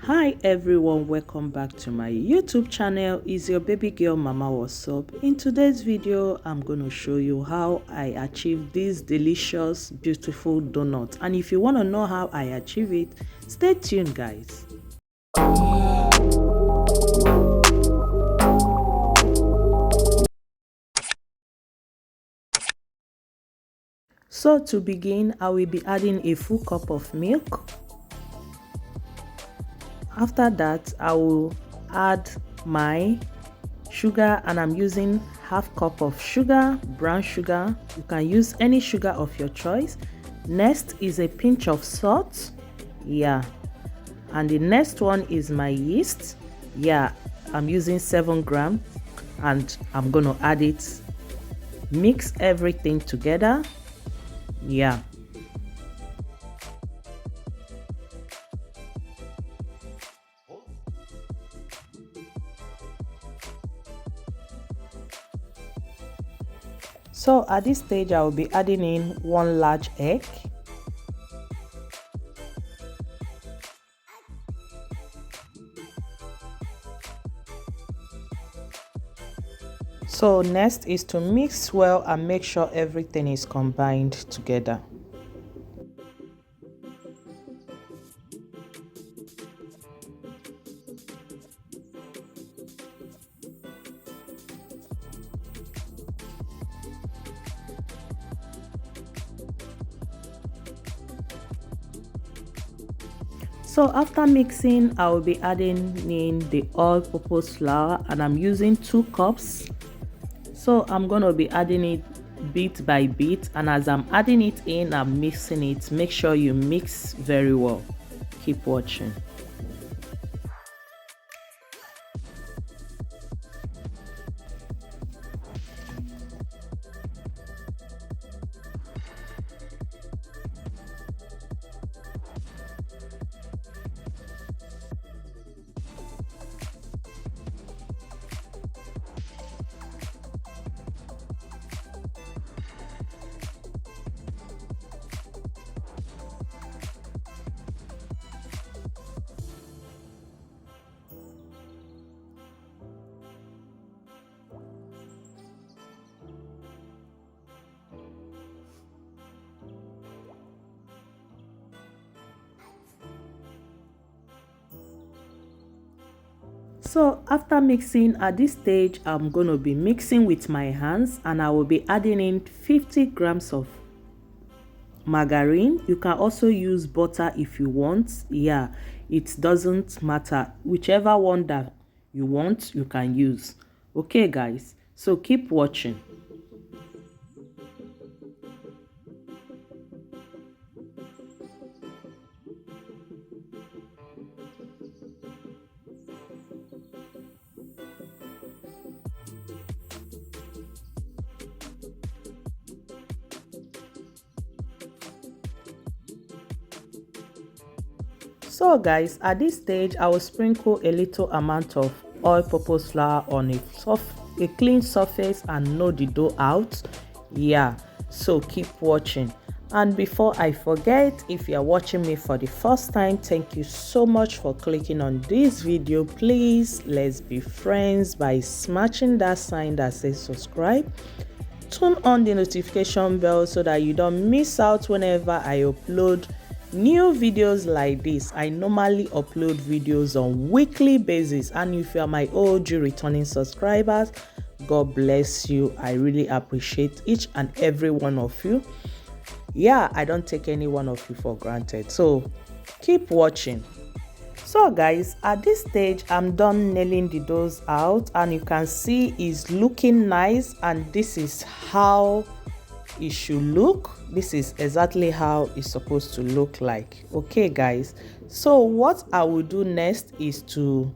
Hi everyone, welcome back to my YouTube channel. Is your baby girl Mama What's Up. In today's video I'm going to show you how I achieve this delicious beautiful donut, and if you want to know how I achieve it, stay tuned guys. So to begin, I will be adding a full cup of milk. After that, I will add my sugar, and I'm using half cup of sugar, brown sugar. You can use any sugar of your choice. Next is a pinch of salt, and the next one is my yeast. I'm using 7 grams, and I'm gonna add it. Mix everything together. So at this stage, I will be adding in 1 large egg. So next is to mix well and make sure everything is combined together. So after mixing, I will be adding in the all-purpose flour, and I'm using 2 cups. So I'm going to be adding it bit by bit, and as I'm adding it in, I'm mixing it. Make sure you mix very well. Keep watching. So after mixing, at this stage I'm going to be mixing with my hands, and I will be adding in 50 grams of margarine. You can also use butter if you want. It doesn't matter, whichever one that you want you can use. Okay guys, so keep watching. So guys, at this stage I will sprinkle a little amount of all-purpose flour on a clean surface and knead the dough out. So keep watching. And before I forget, if you are watching me for the first time, thank you so much for clicking on this video. Please let's be friends by smashing that sign that says subscribe. Turn on the notification bell so that you don't miss out whenever I upload new videos like this. I normally upload videos on weekly basis, and if you are my OG returning subscribers, God bless you. I really appreciate each and every one of you. I don't take any one of you for granted, so keep watching. So guys, at this stage I'm done nailing the dough out, and you can see it's looking nice, and this is how it should look. This is exactly how it's supposed to look like. Okay guys, so what I will do next is to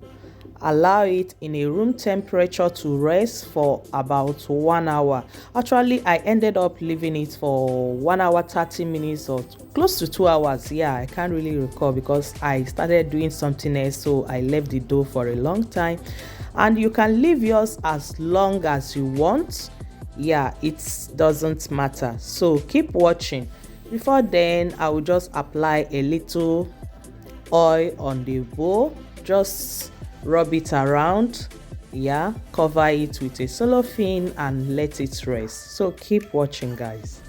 allow it in a room temperature to rest for about 1 hour. Actually, I ended up leaving it for 1 hour 30 minutes or close to 2 hours. I can't really recall because I started doing something else, so I left the dough for a long time. And you can leave yours as long as you want. It doesn't matter, so keep watching. Before then, I will just apply a little oil on the bowl. Just rub it around, yeah, cover it with a cellophane and let it rest. So keep watching, guys.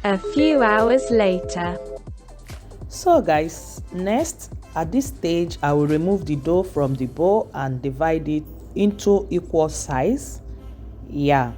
A few hours later. So guys, next at this stage I will remove the dough from the bowl and divide it into equal size. Yeah.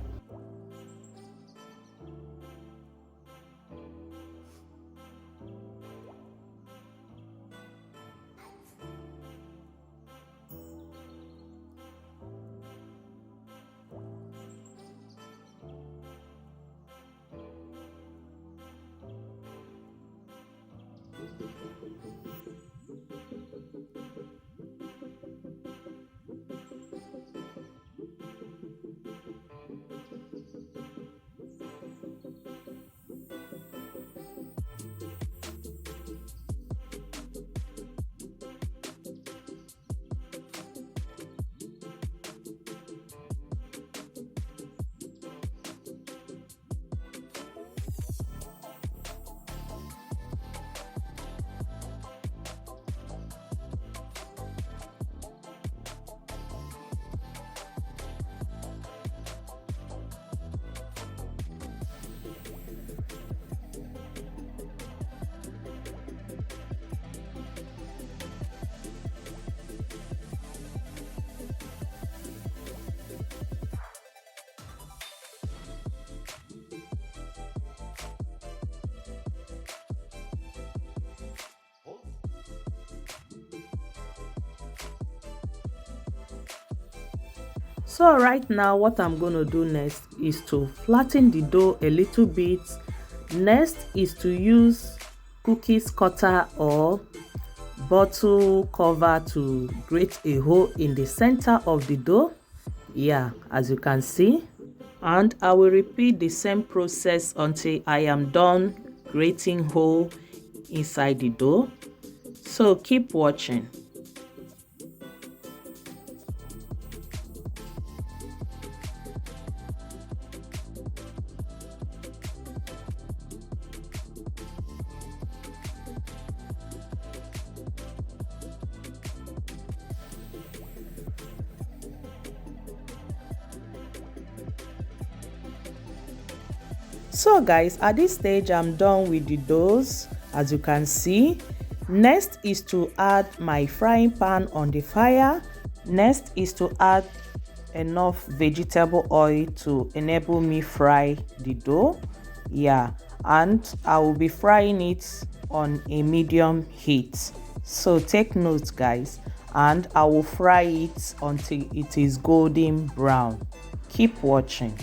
So right now what I'm going to do next is to flatten the dough a little bit. Next is to use cookies cutter or bottle cover to grate a hole in the center of the dough. Yeah, as you can see. And I will repeat the same process until I am done grating hole inside the dough. So keep watching. So guys, at this stage I'm done with the doughs, as you can see. Next is to add my frying pan on the fire. Next is to add enough vegetable oil to enable me fry the dough. Yeah, and I will be frying it on a medium heat. So take note, guys, and I will fry it until it is golden brown. Keep watching.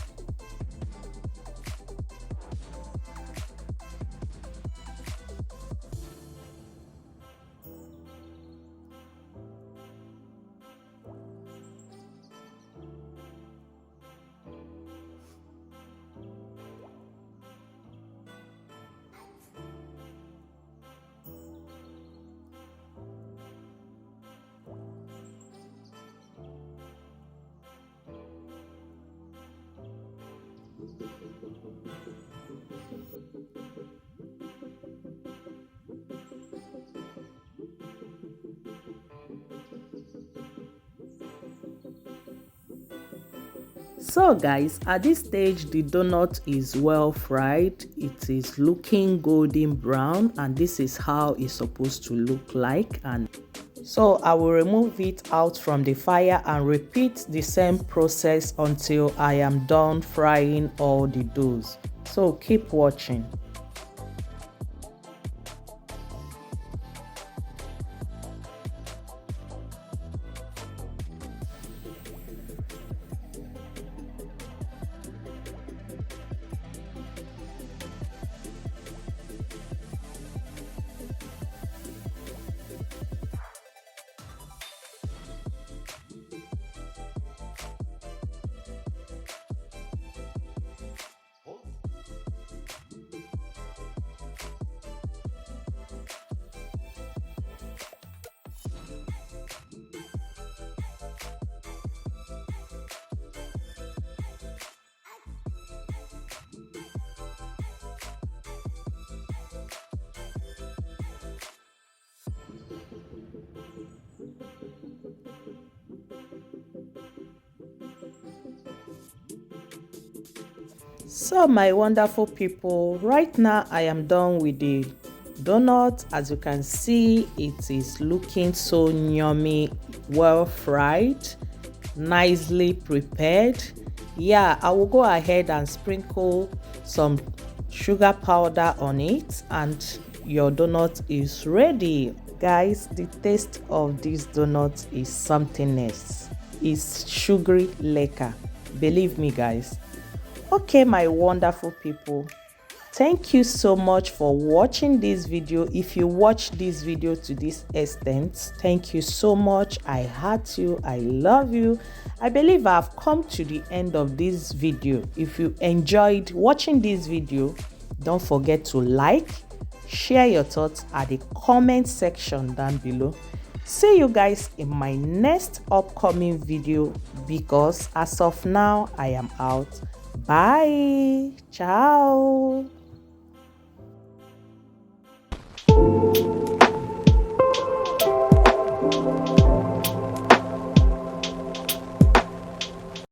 So guys, at this stage the donut is well fried. It is looking golden brown, and this is how it's supposed to look like. And so I will remove it out from the fire and repeat the same process until I am done frying all the doughs. So keep watching. So my wonderful people, right now I am done with the donut. As you can see, it is looking so yummy, well fried, nicely prepared. Yeah, I will go ahead and sprinkle some sugar powder on it and your donut is ready. Guys, the taste of this donut is something else. It's sugary lekker, believe me guys. Okay, my wonderful people, thank you so much for watching this video. If you watched this video to this extent, thank you so much. I heart you, I love you. I believe I've come to the end of this video. If you enjoyed watching this video, don't forget to like, share your thoughts at the comment section down below. See you guys in my next upcoming video, because as of now I am out. Bye. Ciao.